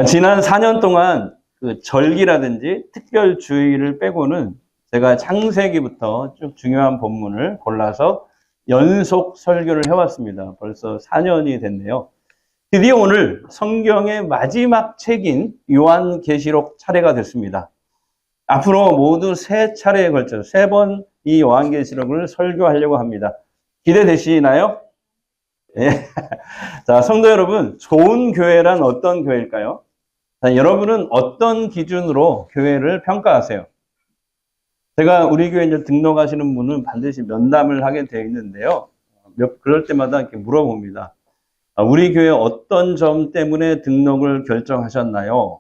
지난 4년 동안 그 절기라든지 특별 주일을 빼고는 제가 창세기부터 쭉 중요한 본문을 골라서 연속 설교를 해왔습니다. 벌써 4년이 됐네요. 드디어 오늘 성경의 마지막 책인 요한계시록 차례가 됐습니다. 앞으로 모두 3차례에 걸쳐 3번 이 요한계시록을 설교하려고 합니다. 기대되시나요? 예. 자, 성도 여러분, 좋은 교회란 어떤 교회일까요? 자, 여러분은 어떤 기준으로 교회를 평가하세요? 제가 우리 교회 이제 등록하시는 분은 반드시 면담을 하게 되어 있는데요. 그럴 때마다 이렇게 물어봅니다. 우리 교회 어떤 점 때문에 등록을 결정하셨나요?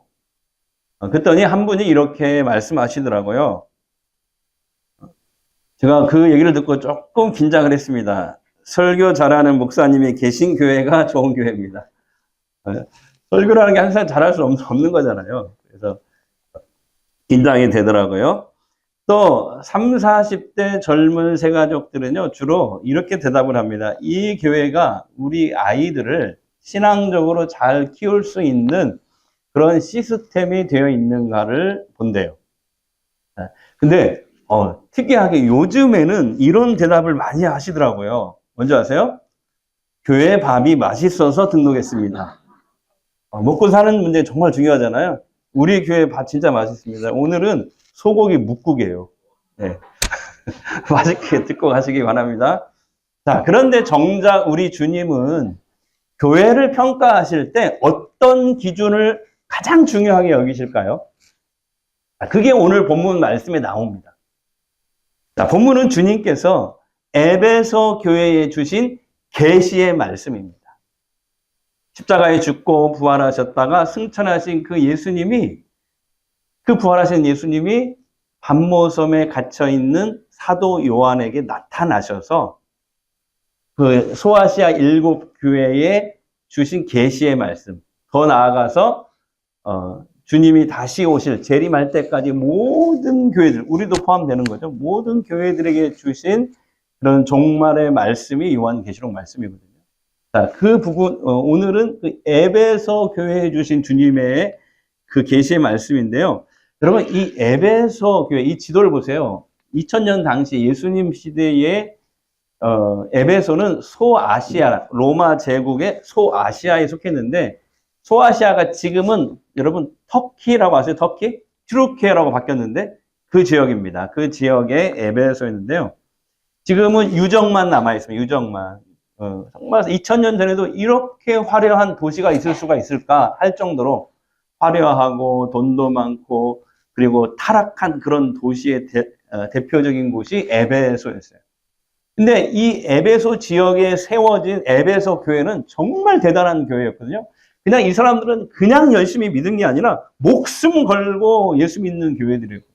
그랬더니 한 분이 이렇게 말씀하시더라고요. 제가 그 얘기를 듣고 조금 긴장을 했습니다. 설교 잘하는 목사님이 계신 교회가 좋은 교회입니다. 설교라는 게 항상 잘할 수 없는 거잖아요. 그래서 긴장이 되더라고요. 또 30, 40대 젊은 새가족들은요, 주로 이렇게 대답을 합니다. 이 교회가 우리 아이들을 신앙적으로 잘 키울 수 있는 그런 시스템이 되어 있는가를 본대요. 근데 특이하게 요즘에는 이런 대답을 많이 하시더라고요. 뭔지 아세요? 교회 밥이 맛있어서 등록했습니다. 먹고 사는 문제 정말 중요하잖아요. 우리 교회 밥 진짜 맛있습니다. 오늘은 소고기 묵국이에요. 네. 맛있게 듣고 가시기 바랍니다. 자, 그런데 정작 우리 주님은 교회를 평가하실 때 어떤 기준을 가장 중요하게 여기실까요? 그게 오늘 본문 말씀에 나옵니다. 자, 본문은 주님께서 에베소 교회에 주신 계시의 말씀입니다. 십자가에 죽고 부활하셨다가 승천하신 그 예수님이, 그 부활하신 예수님이 밤모섬에 갇혀있는 사도 요한에게 나타나셔서 그 소아시아 7교회에 주신 계시의 말씀, 더 나아가서 주님이 다시 오실 재림할 때까지 모든 교회들, 우리도 포함되는 거죠. 모든 교회들에게 주신 그런 종말의 말씀이 요한계시록 말씀이거든요. 자, 그 부분, 오늘은 그 에베소 교회에 주신 주님의 그 계시의 말씀인데요. 여러분, 이 에베소 교회, 이 지도를 보세요. 2000년 당시 예수님 시대에 에베소는 소아시아, 로마 제국의 소아시아에 속했는데, 소아시아가 지금은 여러분 터키라고 아세요? 터키? 튀르키예라고 바뀌었는데 그 지역입니다. 그 지역에 에베소였는데요. 지금은 유적만 남아있습니다. 유적만. 정말 2000년 전에도 이렇게 화려한 도시가 있을 수가 있을까 할 정도로 화려하고 돈도 많고 그리고 타락한 그런 도시의 대표적인 곳이 에베소였어요. 근데 이 에베소 지역에 세워진 에베소 교회는 정말 대단한 교회였거든요. 그냥 이 사람들은 그냥 열심히 믿은 게 아니라 목숨 걸고 예수 믿는 교회들이었거든요.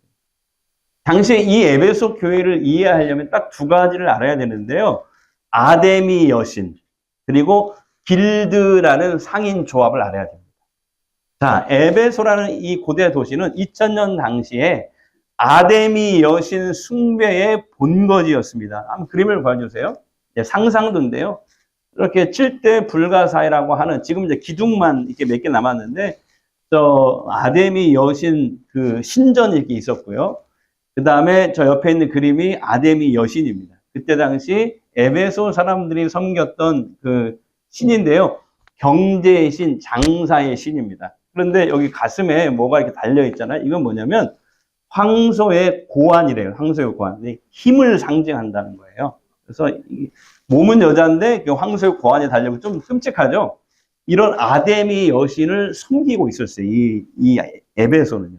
당시에 이 에베소 교회를 이해하려면 딱 2가지를 알아야 되는데요. 아데미 여신, 그리고 길드라는 상인 조합을 알아야 됩니다. 자, 에베소라는 이 고대 도시는 2000년 당시에 아데미 여신 숭배의 본거지였습니다. 한번 그림을 보여주세요. 상상도인데요. 이렇게 7대 불가사의라고 하는, 지금 이제 기둥만 이렇게 몇 개 남았는데, 아데미 여신 그 신전이 이렇게 있었고요. 그 다음에 저 옆에 있는 그림이 아데미 여신입니다. 그때 당시 에베소 사람들이 섬겼던 그 신인데요. 경제의 신, 장사의 신입니다. 그런데 여기 가슴에 뭐가 이렇게 달려 있잖아요. 이건 뭐냐면 황소의 고환이래요. 황소의 고환. 힘을 상징한다는 거예요. 그래서 몸은 여자인데 황소의 고환이 달려고 좀 끔찍하죠. 이런 아데미 여신을 섬기고 있었어요. 이 에베소는요.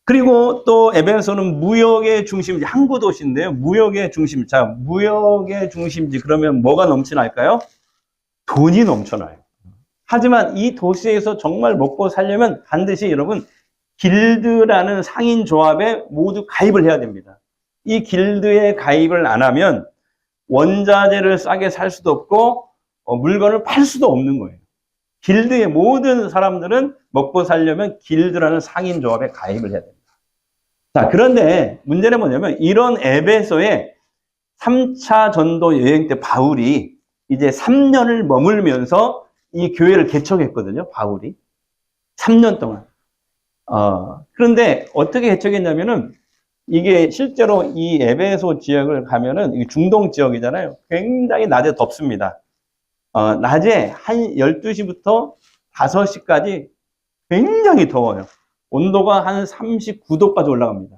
그리고 또 에베소는 무역의 중심지, 항구 도시인데요. 무역의 중심. 자, 무역의 중심지 그러면 뭐가 넘쳐날까요? 돈이 넘쳐나요. 하지만 이 도시에서 정말 먹고 살려면 반드시 여러분 길드라는 상인 조합에 모두 가입을 해야 됩니다. 이 길드에 가입을 안 하면 원자재를 싸게 살 수도 없고 물건을 팔 수도 없는 거예요. 길드의 모든 사람들은 먹고 살려면 길드라는 상인 조합에 가입을 해야 됩니다. 자, 그런데 문제는 뭐냐면 이런 에베소에 3차 전도 여행 때 바울이 이제 3년을 머물면서 이 교회를 개척했거든요, 바울이. 3년 동안. 그런데 어떻게 개척했냐면은 이게 실제로 이 에베소 지역을 가면은 이게 중동 지역이잖아요. 굉장히 낮에 덥습니다. 낮에 한 12시부터 5시까지 굉장히 더워요. 온도가 한 39도까지 올라갑니다.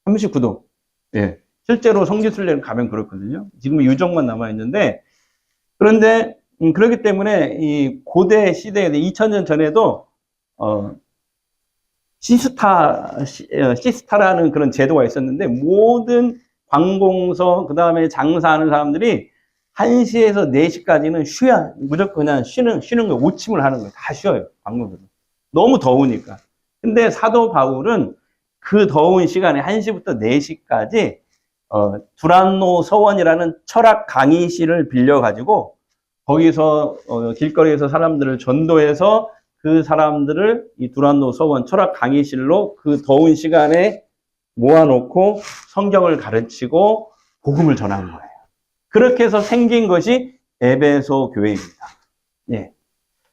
39도. 예. 실제로 성지순례를 가면 그렇거든요. 지금 유적만 남아있는데, 그런데, 그렇기 때문에 이 고대 시대에 2000년 전에도, 시스타라는 그런 제도가 있었는데, 모든 관공서, 그 다음에 장사하는 사람들이 1시에서 4시까지는 무조건 그냥 쉬는 거, 오침을 하는 거예요. 다 쉬어요, 관공서는. 너무 더우니까. 근데 사도 바울은 그 더운 시간에 1시부터 4시까지 두란노 서원이라는 철학 강의실을 빌려가지고 거기서 길거리에서 사람들을 전도해서 그 사람들을 이 두란노 서원 철학 강의실로 그 더운 시간에 모아놓고 성경을 가르치고 복음을 전하는 거예요. 그렇게 해서 생긴 것이 에베소 교회입니다. 예.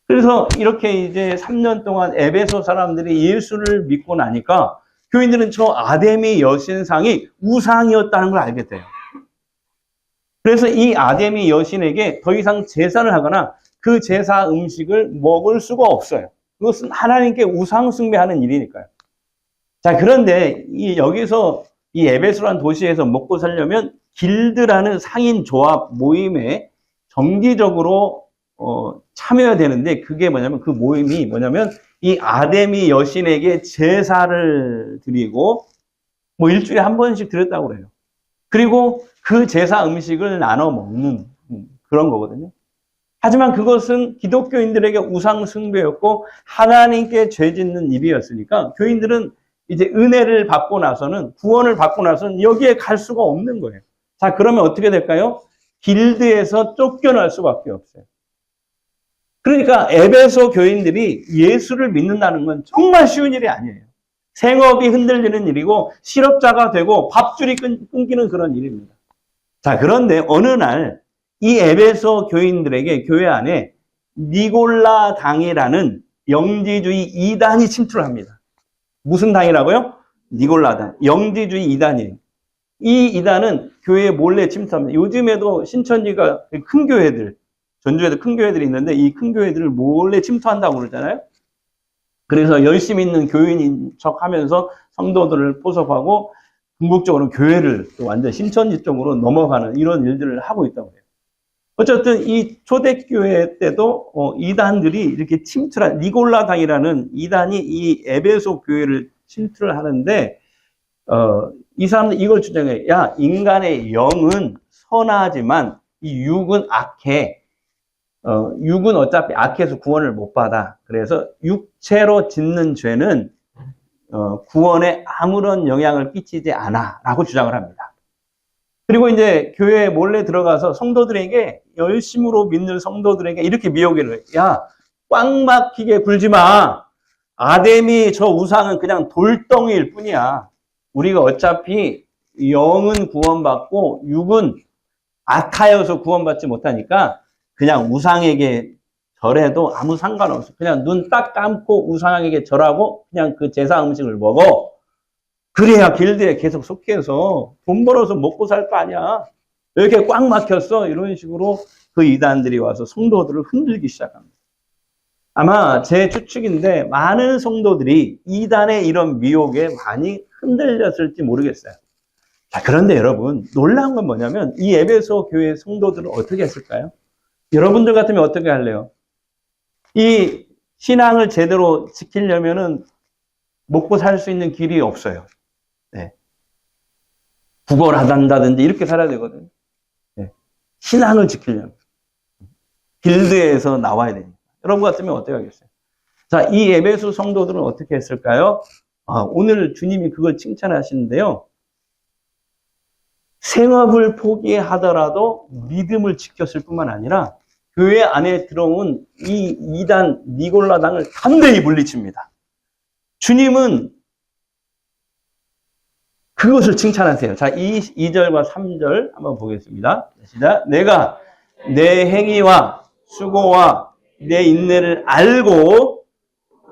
그래서 이렇게 이제 3년 동안 에베소 사람들이 예수를 믿고 나니까 교인들은 저 아데미 여신상이 우상이었다는 걸 알게 돼요. 그래서 이 아데미 여신에게 더 이상 제사를 하거나 그 제사 음식을 먹을 수가 없어요. 그것은 하나님께 우상 숭배하는 일이니까요. 자, 그런데 여기서 이 에베소라는 도시에서 먹고 살려면 길드라는 상인 조합 모임에 정기적으로 참여해야 되는데, 그게 뭐냐면, 그 모임이 뭐냐면, 이 아데미 여신에게 제사를 드리고, 뭐 일주일에 한 번씩 드렸다고 그래요. 그리고 그 제사 음식을 나눠 먹는 그런 거거든요. 하지만 그것은 기독교인들에게 우상 숭배였고, 하나님께 죄 짓는 일이었으니까, 교인들은 이제 은혜를 받고 나서는, 구원을 받고 나서는 여기에 갈 수가 없는 거예요. 자, 그러면 어떻게 될까요? 길드에서 쫓겨날 수밖에 없어요. 그러니까 에베소 교인들이 예수를 믿는다는 건 정말 쉬운 일이 아니에요. 생업이 흔들리는 일이고 실업자가 되고 밥줄이 끊기는 그런 일입니다. 자, 그런데 어느 날 이 에베소 교인들에게 교회 안에 니골라 당이라는 영지주의 이단이 침투를 합니다. 무슨 당이라고요? 니골라 당. 영지주의 이단이에요. 이 이단은 교회에 몰래 침투합니다. 요즘에도 신천지가 큰 교회들, 전주에도 큰 교회들이 있는데 이 큰 교회들을 몰래 침투한다고 그러잖아요. 그래서 열심히 있는 교인인 척 하면서 성도들을 포섭하고 궁극적으로 교회를 또 완전 신천지 쪽으로 넘어가는 이런 일들을 하고 있다고 해요. 어쨌든 이 초대교회 때도 이단들이 이렇게 침투한 니골라당이라는 이단이 이 에베소 교회를 침투를 하는데 이 사람들 이걸 주장해. 야, 인간의 영은 선하지만 이 육은 악해. 육은 어차피 악해서 구원을 못 받아. 그래서 육체로 짓는 죄는 구원에 아무런 영향을 끼치지 않아. 라고 주장을 합니다. 그리고 이제 교회에 몰래 들어가서 성도들에게, 열심으로 믿는 성도들에게 이렇게 미혹을 해요. 야, 꽉 막히게 굴지 마. 아데미 저 우상은 그냥 돌덩이일 뿐이야. 우리가 어차피 영은 구원받고 육은 악하여서 구원받지 못하니까 그냥 우상에게 절해도 아무 상관없어. 그냥 눈 딱 감고 우상에게 절하고 그냥 그 제사 음식을 먹어. 그래야 길드에 계속 속해서 돈 벌어서 먹고 살 거 아니야. 이렇게 꽉 막혔어. 이런 식으로 그 이단들이 와서 성도들을 흔들기 시작합니다. 아마 제 추측인데 많은 성도들이 이단의 이런 미혹에 많이 흔들렸을지 모르겠어요. 자, 그런데 여러분, 놀라운 건 뭐냐면 이 에베소 교회 성도들은 어떻게 했을까요? 여러분들 같으면 어떻게 할래요? 이 신앙을 제대로 지키려면은 먹고 살 수 있는 길이 없어요. 네. 구걸 한다든지 이렇게 살아야 되거든요. 네. 신앙을 지키려면. 길드에서 나와야 됩니다. 여러분 같으면 어떻게 하겠어요? 자, 이 에베소 성도들은 어떻게 했을까요? 오늘 주님이 그걸 칭찬하시는데요. 생업을 포기하더라도 믿음을 지켰을 뿐만 아니라 교회 안에 들어온 이 이단 니골라당을 담대히 물리칩니다. 주님은 그것을 칭찬하세요. 자, 2절과 3절 한번 보겠습니다. 시작. 내가 내 행위와 수고와 내 인내를 알고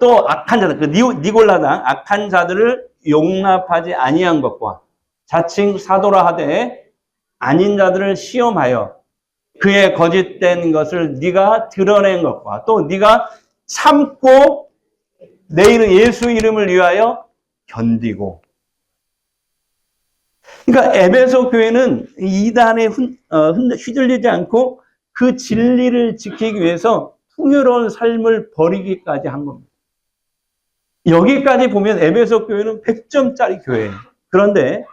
또 악한 자들, 그 니골라당 악한 자들을 용납하지 아니한 것과 자칭 사도라 하되 아닌 자들을 시험하여 그의 거짓된 것을 네가 드러낸 것과 또 네가 참고 내 이름 예수 이름을 위하여 견디고. 그러니까 에베소 교회는 이단에 휘둘리지 않고 그 진리를 지키기 위해서 풍요로운 삶을 버리기까지 한 겁니다. 여기까지 보면 에베소 교회는 100점짜리 교회예요. 그런데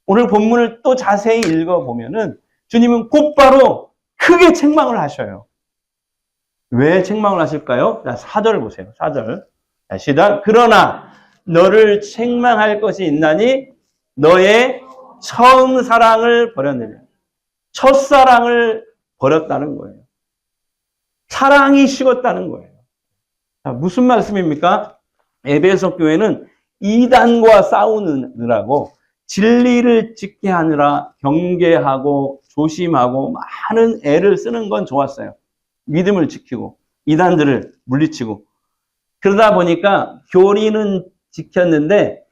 오늘 본문을 또 자세히 읽어보면은 주님은 곧바로 크게 책망을 하셔요. 왜 책망을 하실까요? 자, 4절 보세요. 4절. 자, 시작. 그러나 너를 책망할 것이 있나니 너의 처음 사랑을 버렸느냐. 첫사랑을 버렸다는 거예요. 사랑이 식었다는 거예요. 자, 무슨 말씀입니까? 에베소 교회는 이단과 싸우느라고 진리를 지키게 하느라 경계하고 조심하고 많은 애를 쓰는 건 좋았어요. 믿음을 지키고 이단들을 물리치고. 그러다 보니까 교리는 지켰는데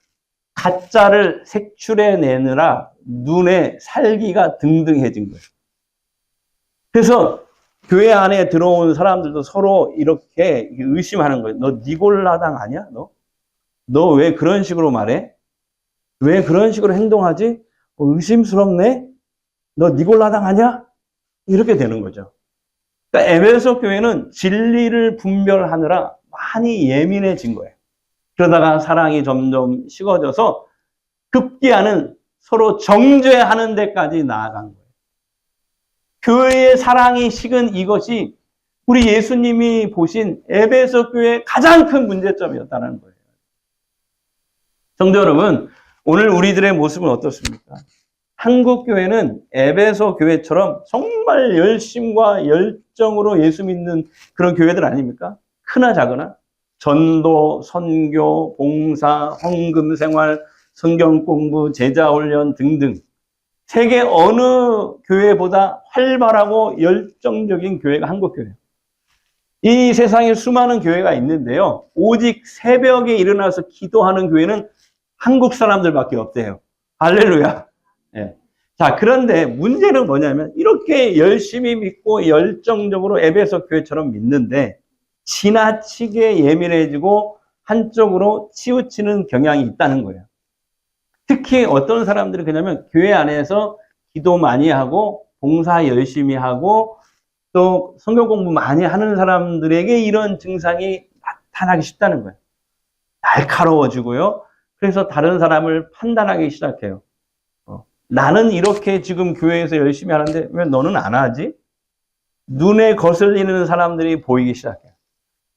가짜를 색출해내느라 눈에 살기가 등등해진 거예요. 그래서 교회 안에 들어온 사람들도 서로 이렇게 의심하는 거예요. 너 니골라당 아니야? 너 왜 그런 식으로 말해? 왜 그런 식으로 행동하지? 의심스럽네? 너 니골라당 아니야? 이렇게 되는 거죠. 그러니까 에베소 교회는 진리를 분별하느라 많이 예민해진 거예요. 그러다가 사랑이 점점 식어져서 급기야는 서로 정죄하는 데까지 나아간 거예요. 교회의 사랑이 식은 이것이 우리 예수님이 보신 에베소 교회의 가장 큰 문제점이었다는 거예요. 성도 여러분, 오늘 우리들의 모습은 어떻습니까? 한국 교회는 에베소 교회처럼 정말 열심과 열정으로 예수 믿는 그런 교회들 아닙니까? 크나 작으나 전도, 선교, 봉사, 헌금 생활, 성경 공부, 제자 훈련 등등 세계 어느 교회보다 활발하고 열정적인 교회가 한국 교회예요. 이 세상에 수많은 교회가 있는데요. 오직 새벽에 일어나서 기도하는 교회는 한국 사람들밖에 없대요. 할렐루야. 예. 자, 그런데 문제는 뭐냐면 이렇게 열심히 믿고 열정적으로 에베소 교회처럼 믿는데 지나치게 예민해지고 한쪽으로 치우치는 경향이 있다는 거예요. 특히 어떤 사람들이 그러냐면 교회 안에서 기도 많이 하고 봉사 열심히 하고 또 성경 공부 많이 하는 사람들에게 이런 증상이 나타나기 쉽다는 거예요. 날카로워지고요. 그래서 다른 사람을 판단하기 시작해요. 나는 이렇게 지금 교회에서 열심히 하는데 왜 너는 안 하지? 눈에 거슬리는 사람들이 보이기 시작해요.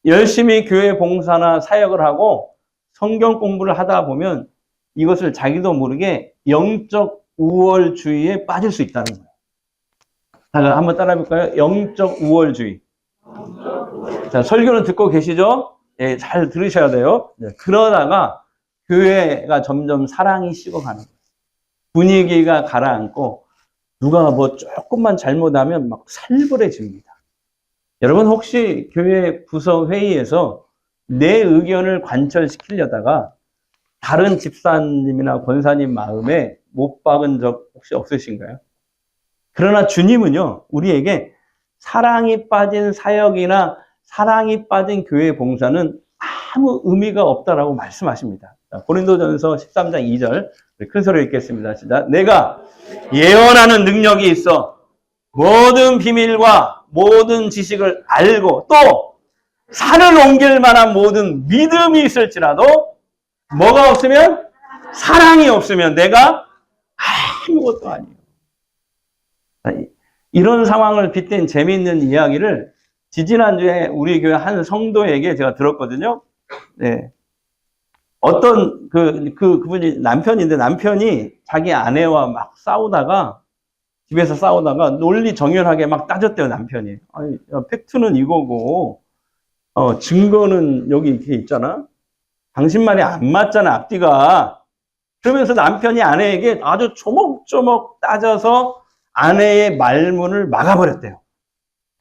열심히 교회 봉사나 사역을 하고 성경 공부를 하다 보면 이것을 자기도 모르게 영적 우월주의에 빠질 수 있다는 거예요. 자, 한번 따라해 볼까요? 영적 우월주의. 자, 설교는 듣고 계시죠? 예, 잘 들으셔야 돼요. 네, 그러다가 교회가 점점 사랑이 식어가는 거예요. 분위기가 가라앉고 누가 뭐 조금만 잘못하면 막 살벌해집니다. 여러분 혹시 교회 부서 회의에서 내 의견을 관철시키려다가 다른 집사님이나 권사님 마음에 못 박은 적 혹시 없으신가요? 그러나 주님은요, 우리에게 사랑이 빠진 사역이나 사랑이 빠진 교회 봉사는 아무 의미가 없다라고 말씀하십니다. 고린도전서 13장 2절 큰 소리로 읽겠습니다. 시작. 내가 예언하는 능력이 있어 모든 비밀과 모든 지식을 알고 또 산을 옮길 만한 모든 믿음이 있을지라도 뭐가 없으면? 사랑이 없으면 내가 아무것도 아니에요. 이런 상황을 빗댄 재미있는 이야기를 지지난주에 우리 교회 한 성도에게 제가 들었거든요. 네. 어떤 그분이 남편인데 남편이 자기 아내와 막 싸우다가 집에서 싸우다가 논리 정연하게 막 따졌대요, 남편이. 아니, 팩트는 이거고 증거는 여기 이렇게 있잖아. 당신 말이 안 맞잖아, 앞뒤가. 그러면서 남편이 아내에게 아주 조목조목 따져서 아내의 말문을 막아버렸대요.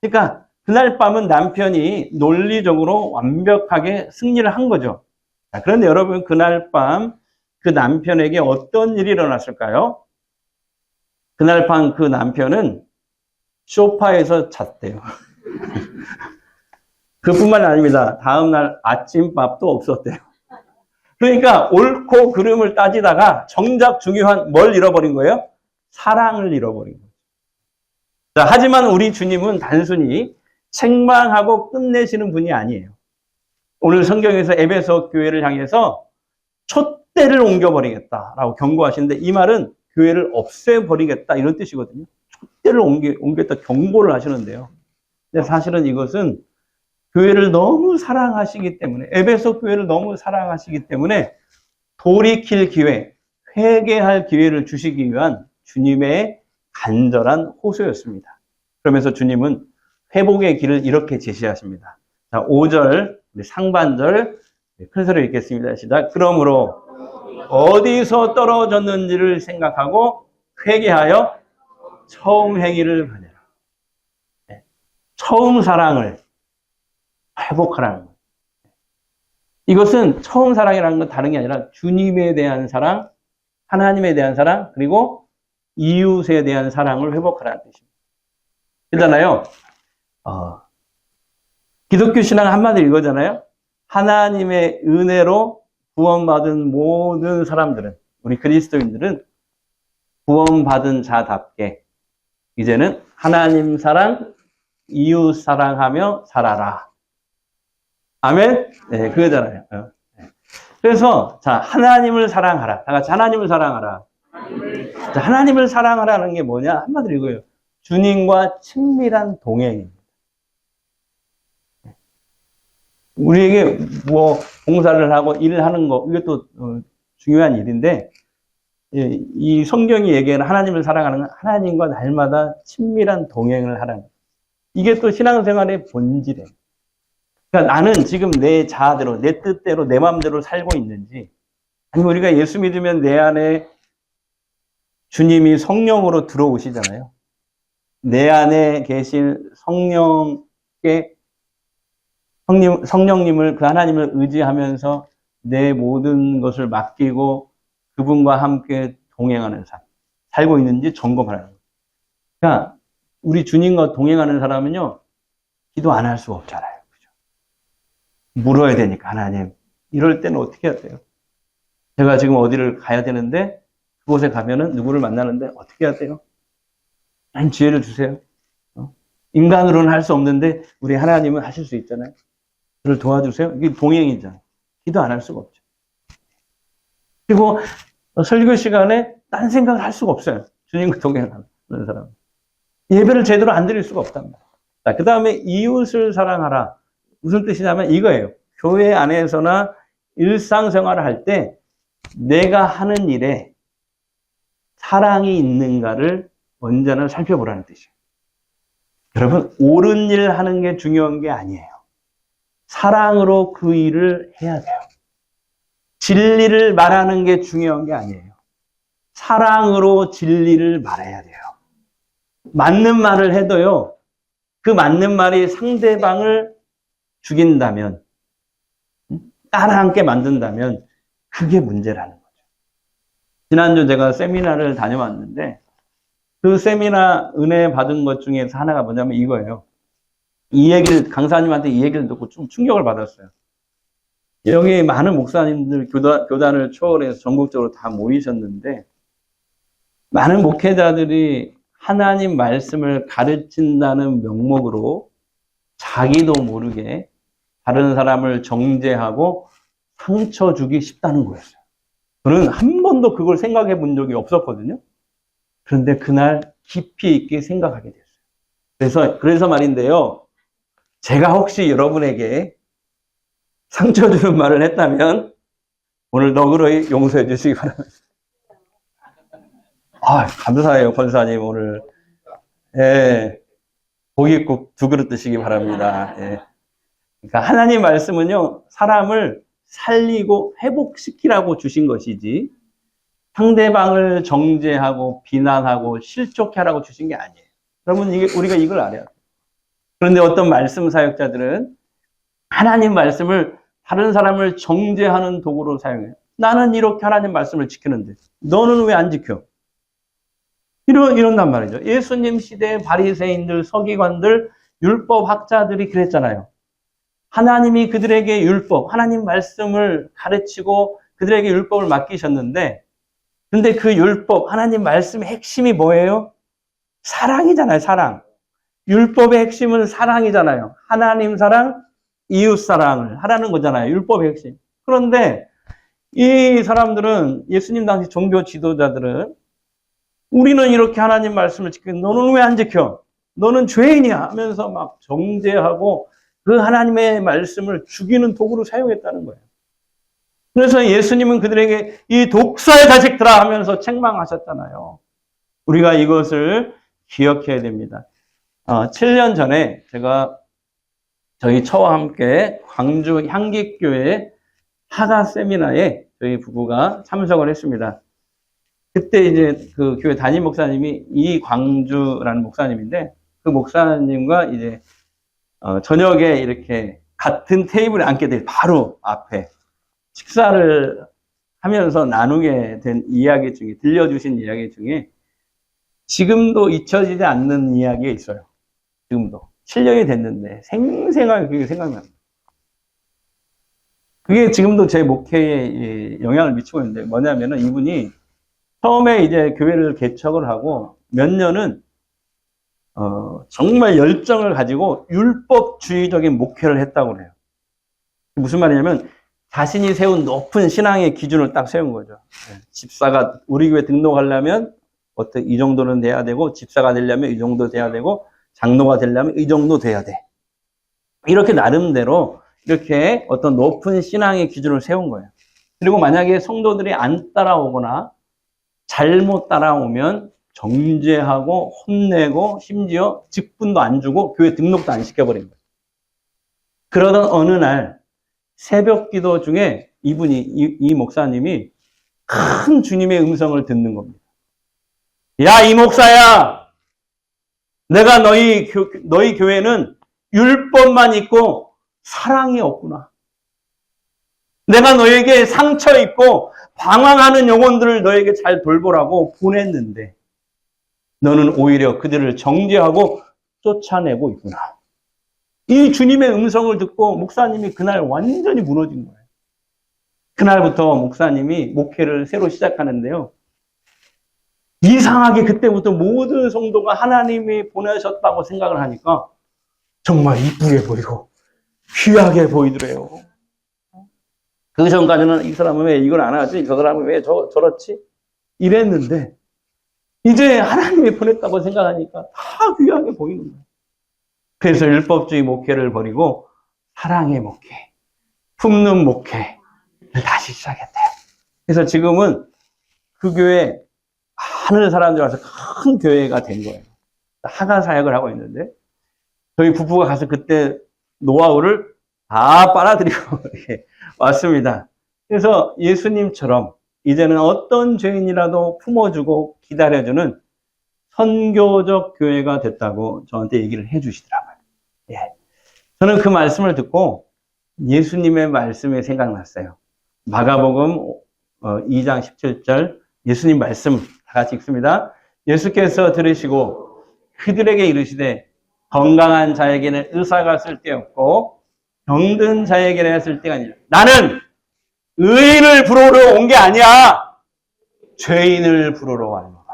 그러니까 그날 밤은 남편이 논리적으로 완벽하게 승리를 한 거죠. 자, 그런데 여러분, 그날 밤 그 남편에게 어떤 일이 일어났을까요? 그날 밤 그 남편은 소파에서 잤대요. 그뿐만 아닙니다. 다음날 아침밥도 없었대요. 그러니까 옳고 그름을 따지다가 정작 중요한 뭘 잃어버린 거예요? 사랑을 잃어버린 거예요. 자, 하지만 우리 주님은 단순히 책망하고 끝내시는 분이 아니에요. 오늘 성경에서 에베소 교회를 향해서 촛대를 옮겨버리겠다라고 경고하시는데, 이 말은 교회를 없애버리겠다 이런 뜻이거든요. 촛대를 옮겼다 경고를 하시는데요. 근데 사실은 이것은 교회를 너무 사랑하시기 때문에, 에베소 교회를 너무 사랑하시기 때문에 돌이킬 기회, 회개할 기회를 주시기 위한 주님의 간절한 호소였습니다. 그러면서 주님은 회복의 길을 이렇게 제시하십니다. 자, 5절, 상반절 큰 소리로 읽겠습니다. 시작. 그러므로 어디서 떨어졌는지를 생각하고 회개하여 처음 행위를 하느라. 처음 사랑을 회복하라는 거예요. 이것은 처음 사랑이라는 건 다른 게 아니라 주님에 대한 사랑, 하나님에 대한 사랑, 그리고 이웃에 대한 사랑을 회복하라는 뜻입니다. 그러잖아요. 기독교 신앙 한마디로 이거잖아요. 하나님의 은혜로 구원받은 모든 사람들은, 우리 그리스도인들은 구원받은 자답게 이제는 하나님 사랑, 이웃 사랑하며 살아라. 아멘? 네, 그거잖아요. 그래서, 자, 하나님을 사랑하라. 다 같이 하나님을 사랑하라. 자, 하나님을 사랑하라는 게 뭐냐? 한마디로 이거예요. 주님과 친밀한 동행입니다. 우리에게 뭐 봉사를 하고 일을 하는 거, 이것도 중요한 일인데, 이 성경이 얘기하는 하나님을 사랑하는 건 하나님과 날마다 친밀한 동행을 하라는, 이게 또 신앙생활의 본질이에요. 그러니까 나는 지금 내 자아대로, 내 뜻대로, 내 마음대로 살고 있는지, 아니면 우리가 예수 믿으면 내 안에 주님이 성령으로 들어오시잖아요. 내 안에 계신 성령님을, 그 하나님을 의지하면서 내 모든 것을 맡기고 그분과 함께 동행하는 삶, 살고 있는지 점검하라는 거예요. 그러니까 우리 주님과 동행하는 사람은요, 기도 안 할 수가 없잖아요. 그죠? 물어야 되니까, 하나님. 이럴 때는 어떻게 해야 돼요? 제가 지금 어디를 가야 되는데, 그곳에 가면은 누구를 만나는데 어떻게 해야 돼요? 하나님 지혜를 주세요. 인간으로는 할 수 없는데 우리 하나님은 하실 수 있잖아요. 저를 도와주세요. 이게 동행이잖아요. 기도 안 할 수가 없죠. 그리고 설교 시간에 딴 생각을 할 수가 없어요. 주님과 동행하는 사람. 예배를 제대로 안 드릴 수가 없답니다. 자, 그 다음에 이웃을 사랑하라. 무슨 뜻이냐면 이거예요. 교회 안에서나 일상생활을 할 때 내가 하는 일에 사랑이 있는가를 언제나 살펴보라는 뜻이에요. 여러분, 옳은 일 하는 게 중요한 게 아니에요. 사랑으로 그 일을 해야 돼요. 진리를 말하는 게 중요한 게 아니에요. 사랑으로 진리를 말해야 돼요. 맞는 말을 해도요, 그 맞는 말이 상대방을 죽인다면, 따라앉게 만든다면, 그게 문제라는 거죠. 지난주 제가 세미나를 다녀왔는데, 그 세미나 은혜 받은 것 중에서 하나가 뭐냐면 이거예요. 강사님한테 이 얘기를 듣고 좀 충격을 받았어요. 여기 많은 목사님들 교단을 초월해서 전국적으로 다 모이셨는데, 많은 목회자들이 하나님 말씀을 가르친다는 명목으로 자기도 모르게 다른 사람을 정죄하고 상처 주기 쉽다는 거였어요. 저는 한 번도 그걸 생각해 본 적이 없었거든요. 그런데 그날 깊이 있게 생각하게 됐어요. 그래서 말인데요. 제가 혹시 여러분에게 상처 주는 말을 했다면 오늘 너그러이 용서해 주시기 바랍니다. 감사해요, 권사님. 오늘 고깃국 2그릇 드시기 바랍니다. 그러니까 하나님 말씀은요, 사람을 살리고 회복시키라고 주신 것이지 상대방을 정죄하고 비난하고 실족하라고 주신 게 아니에요. 여러분, 우리가 이걸 알아야 돼요. 그런데 어떤 말씀 사역자들은 하나님 말씀을 다른 사람을 정죄하는 도구로 사용해요. 나는 이렇게 하나님 말씀을 지키는데 너는 왜 안 지켜? 이런단 말이죠. 예수님 시대의 바리새인들, 서기관들, 율법학자들이 그랬잖아요. 하나님이 그들에게 율법, 하나님 말씀을 가르치고 그들에게 율법을 맡기셨는데, 근데 그 율법, 하나님 말씀의 핵심이 뭐예요? 사랑이잖아요, 사랑. 율법의 핵심은 사랑이잖아요. 하나님 사랑, 이웃 사랑을 하라는 거잖아요. 율법의 핵심. 그런데 이 사람들은, 예수님 당시 종교 지도자들은 우리는 이렇게 하나님 말씀을 지키는데 너는 왜 안 지켜? 너는 죄인이야 하면서 막 정죄하고 그 하나님의 말씀을 죽이는 도구로 사용했다는 거예요. 그래서 예수님은 그들에게 이 독사의 자식들아 하면서 책망하셨잖아요. 우리가 이것을 기억해야 됩니다. 7년 전에 제가 저희 처와 함께 광주 향기교회 하가 세미나에 저희 부부가 참석을 했습니다. 그때 이제 그 교회 담임 목사님이 이광주라는 목사님인데, 그 목사님과 이제 저녁에 이렇게 같은 테이블에 앉게 돼 바로 앞에 식사를 하면서 나누게 된 이야기 중에, 들려주신 이야기 중에 지금도 잊혀지지 않는 이야기가 있어요. 지금도 7년이 됐는데 생생하게 그게 생각납니다. 그게 지금도 제 목회에 영향을 미치고 있는데, 뭐냐면은 이분이 처음에 이제 교회를 개척을 하고 몇 년은 정말 열정을 가지고 율법주의적인 목회를 했다고 그래요. 무슨 말이냐면 자신이 세운 높은 신앙의 기준을 딱 세운 거죠. 집사가 우리 교회 등록하려면 어떻게 이 정도는 돼야 되고, 집사가 되려면 이 정도 돼야 되고, 장로가 되려면 이 정도 돼야 돼. 이렇게 나름대로 이렇게 어떤 높은 신앙의 기준을 세운 거예요. 그리고 만약에 성도들이 안 따라오거나 잘못 따라오면 정죄하고 혼내고 심지어 직분도 안 주고 교회 등록도 안 시켜버린 거예요. 그러던 어느 날 새벽 기도 중에 이 목사님이 큰 주님의 음성을 듣는 겁니다. 야, 이 목사야! 내가 너희 교회는 율법만 있고 사랑이 없구나. 내가 너에게 상처 있고 방황하는 영혼들을 너에게 잘 돌보라고 보냈는데 너는 오히려 그들을 정죄하고 쫓아내고 있구나. 이 주님의 음성을 듣고 목사님이 그날 완전히 무너진 거예요. 그날부터 목사님이 목회를 새로 시작하는데요. 이상하게 그때부터 모든 성도가 하나님이 보내셨다고 생각을 하니까 정말 이쁘게 보이고 귀하게 보이더래요. 그 전까지는 이 사람은 왜 이걸 안 하지? 저 사람은 왜 저렇지? 이랬는데 이제 하나님이 보냈다고 생각하니까 다 귀하게 보이는 거예요. 그래서 율법주의 목회를 버리고 사랑의 목회, 품는 목회를 다시 시작했대요. 그래서 지금은 그 교회 많은 사람들이 와서 큰 교회가 된 거예요. 하가 사역을 하고 있는데 저희 부부가 가서 그때 노하우를 다 빨아들이고 이렇게 왔습니다. 그래서 예수님처럼 이제는 어떤 죄인이라도 품어주고 기다려주는 선교적 교회가 됐다고 저한테 얘기를 해주시더라고요. 예. 저는 그 말씀을 듣고 예수님의 말씀이 생각났어요. 마가복음 2장 17절 예수님 말씀 다 같이 읽습니다. 예수께서 들으시고 그들에게 이르시되 건강한 자에게는 의사가 쓸데없고 병든 자에게는 쓸데가 아니라 나는 의인을 부르러 온 게 아니야. 죄인을 부르러 왔노라.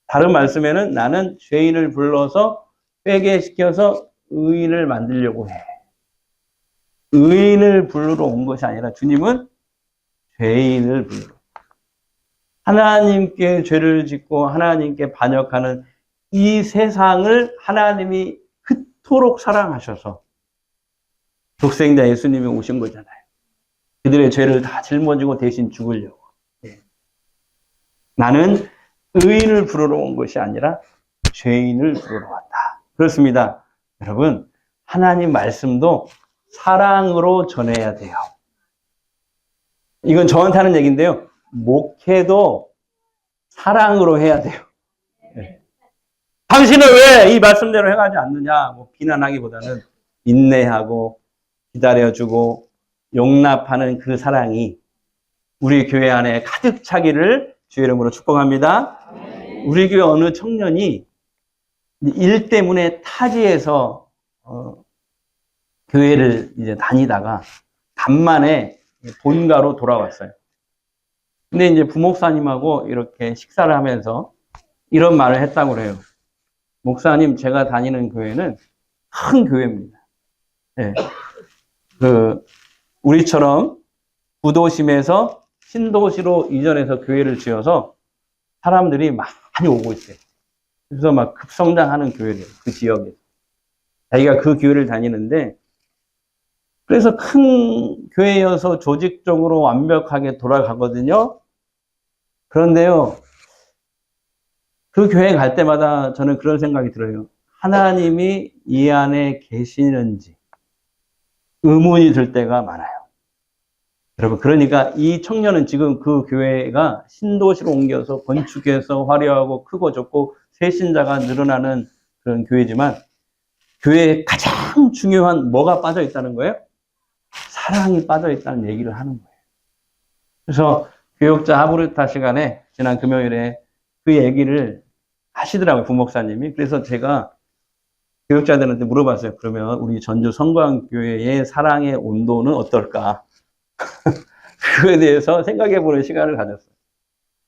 다른 말씀에는 나는 죄인을 불러서 회개시켜서 의인을 만들려고 해. 의인을 부르러 온 것이 아니라 주님은 죄인을 부르러. 하나님께 죄를 짓고 하나님께 반역하는 이 세상을 하나님이 그토록 사랑하셔서 독생자 예수님이 오신 거잖아요. 그들의 죄를 다 짊어지고 대신 죽으려고. 나는 의인을 부르러 온 것이 아니라 죄인을 부르러 왔다. 그렇습니다. 여러분, 하나님 말씀도 사랑으로 전해야 돼요. 이건 저한테 하는 얘기인데요. 목회도 사랑으로 해야 돼요. 당신은 왜 이 말씀대로 행하지 않느냐? 뭐 비난하기보다는 인내하고 기다려주고 용납하는 그 사랑이 우리 교회 안에 가득 차기를 주의 이름으로 축복합니다. 우리 교회 어느 청년이 일 때문에 타지에서 교회를 이제 다니다가 간만에 본가로 돌아왔어요. 근데 이제 부목사님하고 이렇게 식사를 하면서 이런 말을 했다고 그래요. 목사님, 제가 다니는 교회는 큰 교회입니다. 네. 우리처럼 구도심에서 신도시로 이전해서 교회를 지어서 사람들이 많이 오고 있어요. 그래서 막 급성장하는 교회래요. 그 지역에. 자기가 그 교회를 다니는데, 그래서 큰 교회여서 조직적으로 완벽하게 돌아가거든요. 그런데요, 그 교회 갈 때마다 저는 그런 생각이 들어요. 하나님이 이 안에 계시는지 의문이 들 때가 많아요. 여러분, 그러니까 이 청년은 지금 그 교회가 신도시로 옮겨서 건축해서 화려하고 크고 좋고 세신자가 늘어나는 그런 교회지만 교회에 가장 중요한 뭐가 빠져 있다는 거예요? 사랑이 빠져 있다는 얘기를 하는 거예요. 그래서 교역자 하브르타 시간에 지난 금요일에 그 얘기를 하시더라고요, 부목사님이. 그래서 제가 교역자들한테 물어봤어요. 그러면 우리 전주 성광교회의 사랑의 온도는 어떨까? 그거에 대해서 생각해보는 시간을 가졌어요.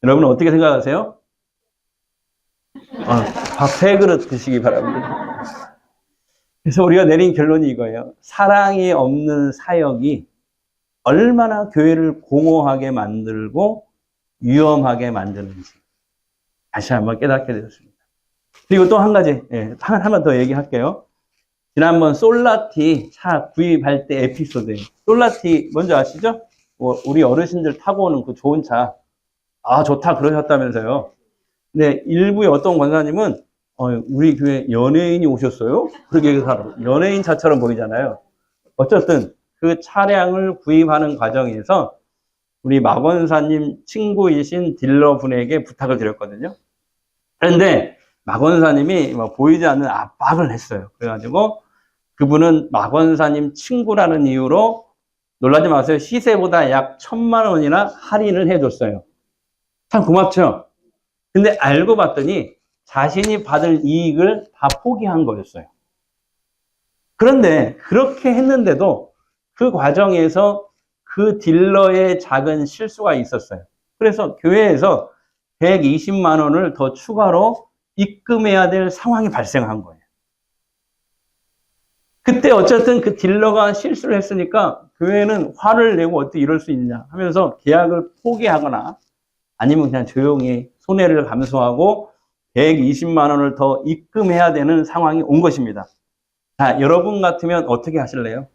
여러분은 어떻게 생각하세요? 밥 3그릇 드시기 바랍니다. 그래서 우리가 내린 결론이 이거예요. 사랑이 없는 사역이 얼마나 교회를 공허하게 만들고 위험하게 만드는지 다시 한번 깨닫게 되었습니다. 그리고 또 한 가지, 하나만 더 얘기할게요. 지난번 솔라티 차 구입할 때 에피소드예요. 솔라티 뭔지 아시죠? 우리 어르신들 타고 오는 그 좋은 차. 아, 좋다 그러셨다면서요. 근데 일부의 어떤 권사님은 우리 교회 연예인이 오셨어요? 그렇게 얘기해서 연예인 차처럼 보이잖아요. 어쨌든 그 차량을 구입하는 과정에서 우리 막 원사님 친구이신 딜러분에게 부탁을 드렸거든요. 그런데 막 원사님이 보이지 않는 압박을 했어요. 그래가지고 그분은 막 원사님 친구라는 이유로 놀라지 마세요. 시세보다 약 1,000만 원이나 할인을 해줬어요. 참 고맙죠? 근데 알고 봤더니 자신이 받을 이익을 다 포기한 거였어요. 그런데 그렇게 했는데도 그 과정에서 그 딜러의 작은 실수가 있었어요. 그래서 교회에서 120만 원을 더 추가로 입금해야 될 상황이 발생한 거예요. 그때 어쨌든 그 딜러가 실수를 했으니까 교회는 화를 내고 어떻게 이럴 수 있냐 하면서 계약을 포기하거나 아니면 그냥 조용히 손해를 감수하고 120만 원을 더 입금해야 되는 상황이 온 것입니다. 자, 여러분 같으면 어떻게 하실래요?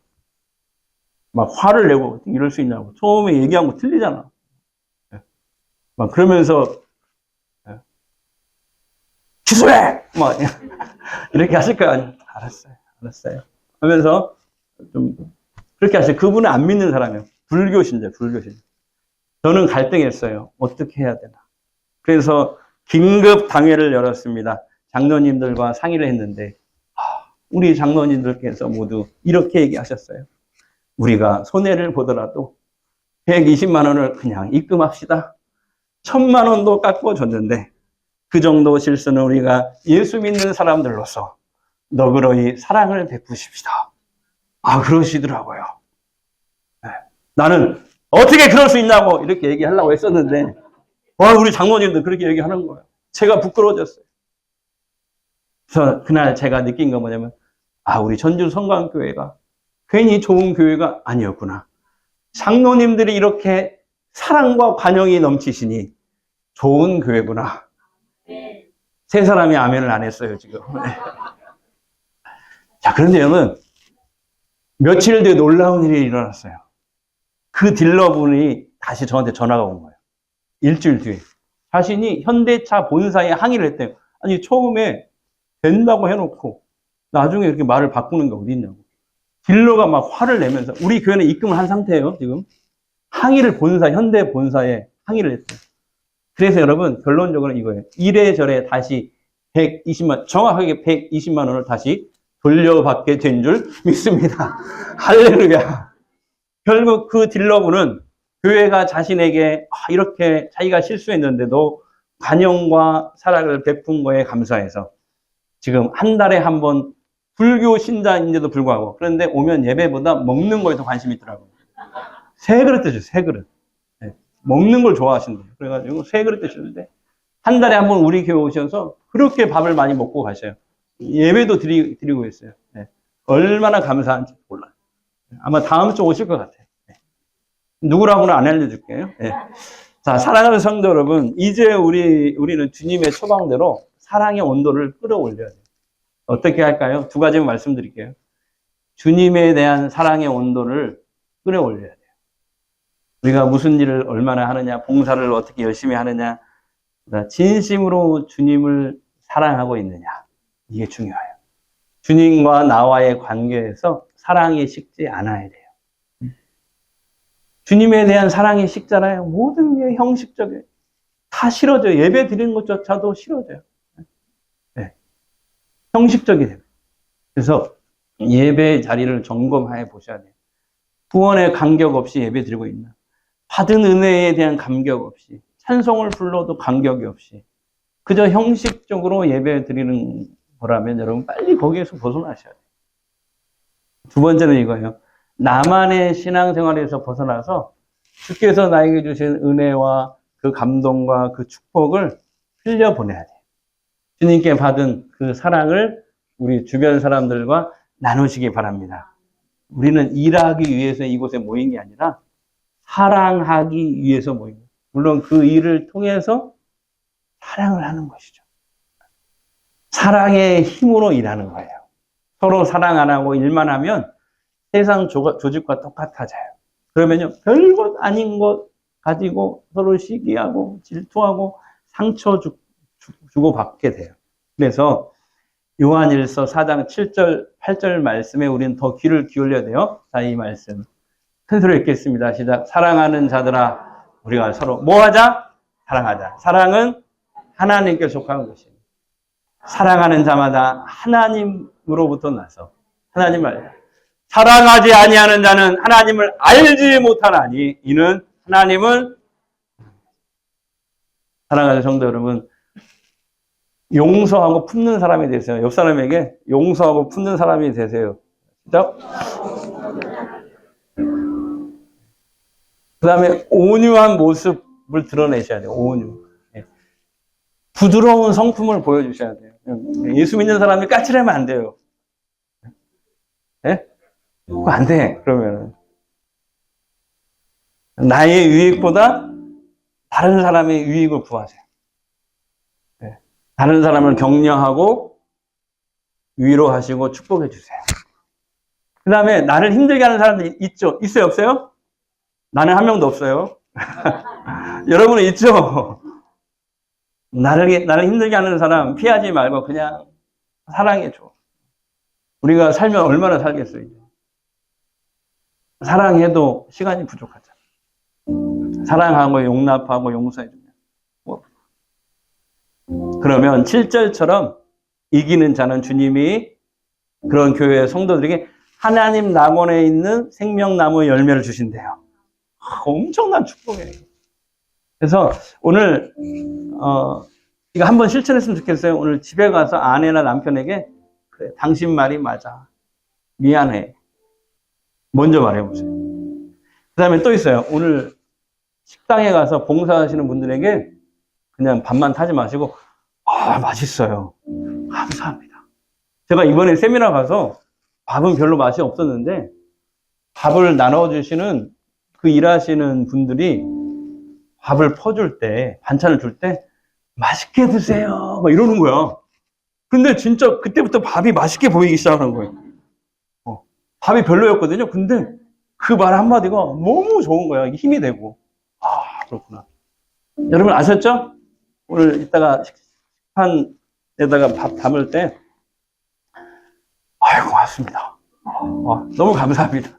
막 화를 내고 이럴 수 있냐고. 처음에 얘기한 거 틀리잖아. 막 그러면서 취소해! 막 이렇게 하실 거 아니에요? 알았어요. 하면서 좀 그렇게 하세요. 그분은 안 믿는 사람이에요. 불교신자. 저는 갈등했어요. 어떻게 해야 되나. 그래서 긴급 당회를 열었습니다. 장로님들과 상의를 했는데 우리 장로님들께서 모두 이렇게 얘기하셨어요. 우리가 손해를 보더라도 120만 원을 그냥 입금합시다. 1,000만 원도 깎아줬는데 그 정도 실수는 우리가 예수 믿는 사람들로서 너그러이 사랑을 베푸십시다. 그러시더라고요. 네. 나는 어떻게 그럴 수 있냐고 이렇게 얘기하려고 했었는데 우리 장로님도 그렇게 얘기하는 거예요. 제가 부끄러워졌어요. 그래서 그날 제가 느낀 건 뭐냐면 우리 전주 성광교회가 괜히 좋은 교회가 아니었구나. 장로님들이 이렇게 사랑과 관용이 넘치시니 좋은 교회구나. 세 사람이 아멘을 안 했어요, 지금. 자, 그런데 여러분, 며칠 뒤에 놀라운 일이 일어났어요. 그 딜러분이 다시 저한테 전화가 온 거예요. 일주일 뒤에. 자신이 현대차 본사에 항의를 했대요. 아니, 처음에 된다고 해놓고 나중에 이렇게 말을 바꾸는 게 어디 있냐고. 딜러가 막 화를 내면서 우리 교회는 입금을 한 상태예요, 지금. 항의를 현대 본사에 항의를 했어요. 그래서 여러분, 결론적으로 이거예요. 이래저래 다시 정확하게 120만 원을 다시 돌려받게 된 줄 믿습니다. 할렐루야. 결국 그 딜러분은 교회가 자신에게 이렇게 자기가 실수했는데도 관용과 사랑을 베푼 거에 감사해서 지금 한 달에 한 번 불교 신자인데도 불구하고 그런데 오면 예배보다 먹는 거에 더 관심이 있더라고요. 세 그릇 드셔요, 세 그릇. 네. 먹는 걸 좋아하신대요. 그래가지고 세 그릇 드시는데 한 달에 한 번 우리 교회 오셔서 그렇게 밥을 많이 먹고 가셔요. 예배도 드리고 있어요. 네. 얼마나 감사한지 몰라요. 아마 다음 주 오실 것 같아요. 네. 누구라고는 안 알려줄게요. 네. 자, 사랑하는 성도 여러분, 이제 우리는 주님의 처방대로 사랑의 온도를 끌어올려야 돼요. 어떻게 할까요? 두 가지만 말씀드릴게요. 주님에 대한 사랑의 온도를 끌어올려야 돼요. 우리가 무슨 일을 얼마나 하느냐, 봉사를 어떻게 열심히 하느냐, 진심으로 주님을 사랑하고 있느냐, 이게 중요해요. 주님과 나와의 관계에서 사랑이 식지 않아야 돼요. 주님에 대한 사랑이 식잖아요. 모든 게 형식적이에요. 다 싫어져요. 예배 드리는 것조차도 싫어져요. 네. 형식적이 돼요. 그래서 예배 자리를 점검해 보셔야 돼요. 구원에 감격 없이 예배 드리고 있나? 받은 은혜에 대한 감격 없이, 찬송을 불러도 감격이 없이, 그저 형식적으로 예배 드리는 거라면 여러분 빨리 거기에서 벗어나셔야 돼요. 두 번째는 이거예요. 나만의 신앙생활에서 벗어나서 주께서 나에게 주신 은혜와 그 감동과 그 축복을 흘려보내야 돼요. 주님께 받은 그 사랑을 우리 주변 사람들과 나누시기 바랍니다. 우리는 일하기 위해서 이곳에 모인 게 아니라 사랑하기 위해서 모인 거예요. 물론 그 일을 통해서 사랑을 하는 것이죠. 사랑의 힘으로 일하는 거예요. 서로 사랑 안 하고 일만 하면 세상 조직과 똑같아져요. 그러면요, 별것 아닌 것 가지고 서로 시기하고 질투하고 상처 주고 받게 돼요. 그래서 요한일서 4장 7절, 8절 말씀에 우리는 더 귀를 기울여야 돼요. 자, 이 말씀. 큰 소리로 읽겠습니다. 시작. 사랑하는 자들아, 우리가 서로 뭐 하자? 사랑하자. 사랑은 하나님께 속한 것입니다. 사랑하는 자마다 하나님으로부터 나서 하나님을 사랑하지 아니하는 자는 하나님을 알지 못하나니 이는 하나님은 사랑하는 성도 여러분, 용서하고 품는 사람이 되세요. 옆 사람에게 용서하고 품는 사람이 되세요. 시작. 그 다음에 온유한 모습을 드러내셔야 돼요. 온유. 부드러운 성품을 보여주셔야 돼요. 예수 믿는 사람이 까칠하면 안 돼요. 예? 그거 안 돼. 그러면은. 나의 유익보다 다른 사람의 유익을 구하세요. 예. 다른 사람을 격려하고 위로하시고 축복해 주세요. 그 다음에 나를 힘들게 하는 사람들 있죠? 있어요? 없어요? 나는 한 명도 없어요. 여러분은 있죠? 나를 힘들게 하는 사람 피하지 말고 그냥 사랑해줘. 우리가 살면 얼마나 살겠어요, 이제. 사랑해도 시간이 부족하잖아. 사랑하고 용납하고 용서해주면. 그러면 7절처럼 이기는 자는 주님이 그런 교회의 성도들에게 하나님 낙원에 있는 생명나무 열매를 주신대요. 엄청난 축복이에요. 그래서 오늘 이거 한번 실천했으면 좋겠어요. 오늘 집에 가서 아내나 남편에게 그래, 당신 말이 맞아. 미안해. 먼저 말해보세요. 그 다음에 또 있어요. 오늘 식당에 가서 봉사하시는 분들에게 그냥 밥만 타지 마시고 맛있어요. 감사합니다. 제가 이번에 세미나 가서 밥은 별로 맛이 없었는데 밥을 나눠주시는 그 일하시는 분들이 밥을 퍼줄 때, 반찬을 줄 때 맛있게 드세요 막 이러는 거야. 근데 진짜 그때부터 밥이 맛있게 보이기 시작하는 거예요. 밥이 별로였거든요. 근데 그 말 한마디가 너무 좋은 거야. 힘이 되고. 그렇구나. 여러분 아셨죠? 오늘 이따가 식판에다가 밥 담을 때 고맙습니다. 너무 감사합니다.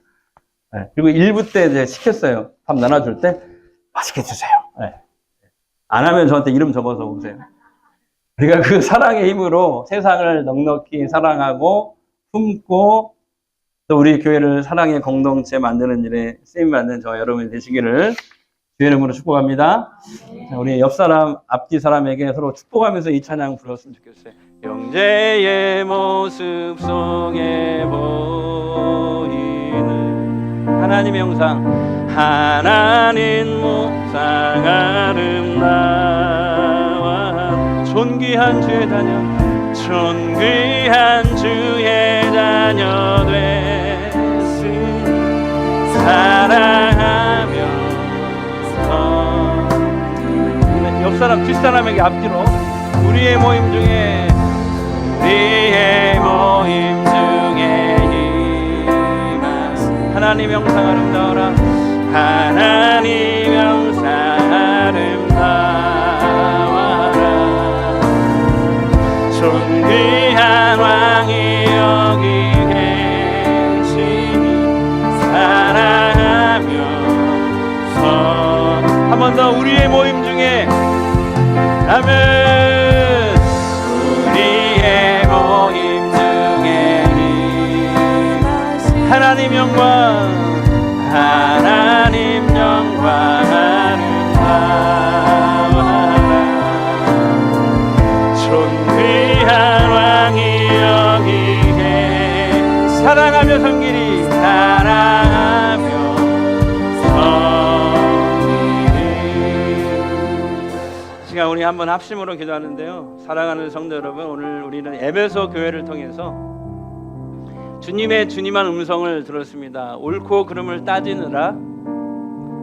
네. 그리고 1부 때 이제 시켰어요. 밥 나눠줄 때 맛있게 드세요. 네. 안 하면 저한테 이름 적어서 오세요. 우리가 그 사랑의 힘으로 세상을 넉넉히 사랑하고 품고 또 우리 교회를 사랑의 공동체 만드는 일에 쓰임받는 저와 여러분이 되시기를 주의 이름으로 축복합니다. 자, 우리 옆 사람, 앞뒤 사람에게 서로 축복하면서 이 찬양 불렀으면 좋겠어요. 형제의 모습 속에 보이는 하나님의 형상, 하나님 목상 아름다워 존귀한 주의 자녀, 존귀한 주의 자녀 됐으니 사랑하면서 옆 사람 뒷사람에게 앞뒤로 우리의 모임 중에 임하신 하나님 형상 아름다워라, 하나님 형상 아름다워라, 존귀한 왕이 여기 계시니 사랑하면서 한 번 더 우리의 모임 중에 아멘. 우리의 모임 중에 하나님 영광, 하나님 영광 아름다워라, 존귀한 왕이 여기 계시니 사랑하며 섬기리, 사랑하며 시간 우리 한번 합심으로 기도하는데요. 사랑하는 성도 여러분, 오늘 우리는 에베소 교회를 통해서 주님한 음성을 들었습니다. 옳고 그름을 따지느라,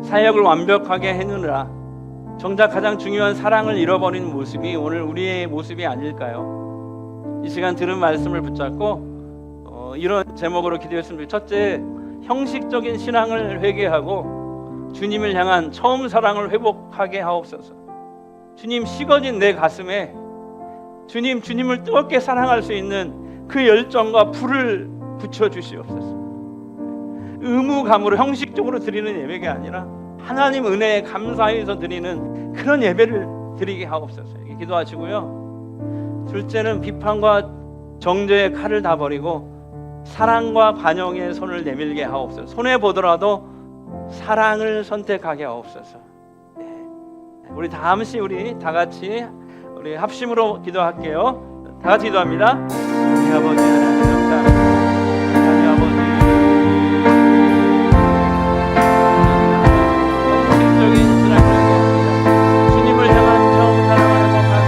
사역을 완벽하게 해느라 정작 가장 중요한 사랑을 잃어버린 모습이 오늘 우리의 모습이 아닐까요? 이 시간 들은 말씀을 붙잡고 이런 제목으로 기도했습니다. 첫째, 형식적인 신앙을 회개하고 주님을 향한 처음 사랑을 회복하게 하옵소서. 주님, 식어진 내 가슴에 주님을 뜨겁게 사랑할 수 있는 그 열정과 불을 붙여주시옵소서. 의무감으로 형식적으로 드리는 예배가 아니라 하나님 은혜에 감사해서 드리는 그런 예배를 드리게 하옵소서. 이렇게 기도하시고요. 둘째는 비판과 정죄의 칼을 다 버리고 사랑과 관용의 손을 내밀게 하옵소서. 손해보더라도 사랑을 선택하게 하옵소서. 우리 다음시 우리 다 같이 우리 합심으로 기도할게요. 다 같이 기도합니다. 우리 아버지 하나님 감사합니다. 하나님 아버지, 형식적인 신앙을 회개합니다. 주님을 향한 처음 사랑을 회복하며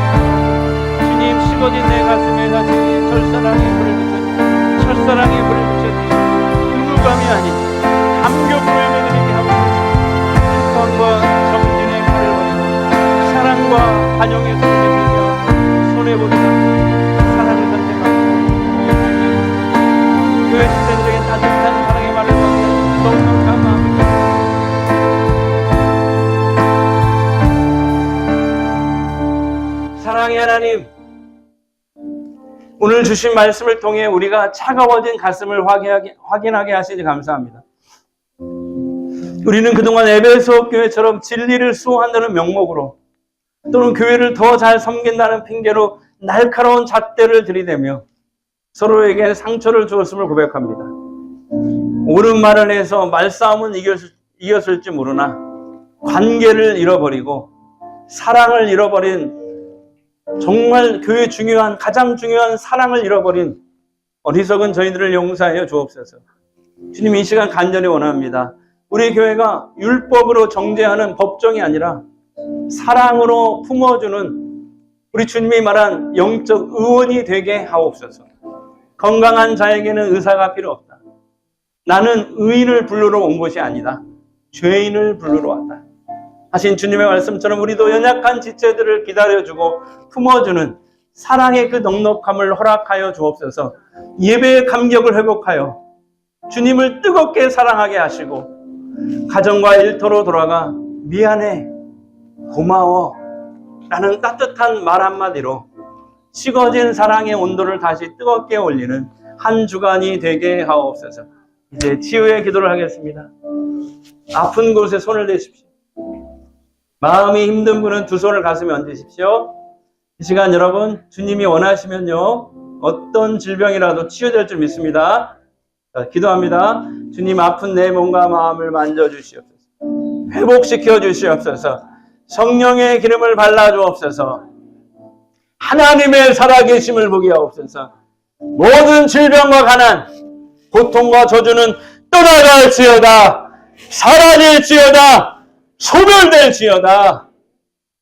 주님 식어진 내 가슴에 다시 철사랑의 불을 붙여주시고 철사랑의 불을 붙여주시고 의무감이 아닌 감격으로 예배드리게 하옵소서. 비판과 정죄의 칼을 버리고 사랑과 관용의 손을 내밀며 손해보지 않고 사랑을 선택하고 교회 시대들에게 따뜻한 사랑의 말을 전해 너무너무 감사합니다. 사랑의 하나님, 오늘 주신 말씀을 통해 우리가 차가워진 가슴을 확인하게 하시니 감사합니다. 우리는 그동안 에베소 교회처럼 진리를 수호한다는 명목으로 또는 교회를 더 잘 섬긴다는 핑계로 날카로운 잣대를 들이대며 서로에게 상처를 주었음을 고백합니다. 옳은 말을 해서 말싸움은 이겼을지 모르나 관계를 잃어버리고 사랑을 잃어버린, 정말 교회 가장 중요한 사랑을 잃어버린 어리석은 저희들을 용서하여 주옵소서. 주님, 이 시간 간절히 원합니다. 우리 교회가 율법으로 정죄하는 법정이 아니라 사랑으로 품어주는 우리 주님이 말한 영적 의원이 되게 하옵소서. 건강한 자에게는 의사가 필요 없다. 나는 의인을 부르러 온 것이 아니다. 죄인을 부르러 왔다 하신 주님의 말씀처럼 우리도 연약한 지체들을 기다려주고 품어주는 사랑의 그 넉넉함을 허락하여 주옵소서. 예배의 감격을 회복하여 주님을 뜨겁게 사랑하게 하시고 가정과 일터로 돌아가 미안해, 고마워 라는 따뜻한 말 한마디로 식어진 사랑의 온도를 다시 뜨겁게 올리는 한 주간이 되게 하옵소서. 이제 치유의 기도를 하겠습니다. 아픈 곳에 손을 대십시오. 마음이 힘든 분은 두 손을 가슴에 얹으십시오. 이 시간 여러분, 주님이 원하시면요, 어떤 질병이라도 치유될 줄 믿습니다. 자, 기도합니다. 주님, 아픈 내 몸과 마음을 만져주시옵소서. 회복시켜 주시옵소서. 성령의 기름을 발라주옵소서. 하나님의 살아계심을 보게 하옵소서. 모든 질병과 가난, 고통과 저주는 떠나갈지어다. 사라질지어다. 소멸될지어다.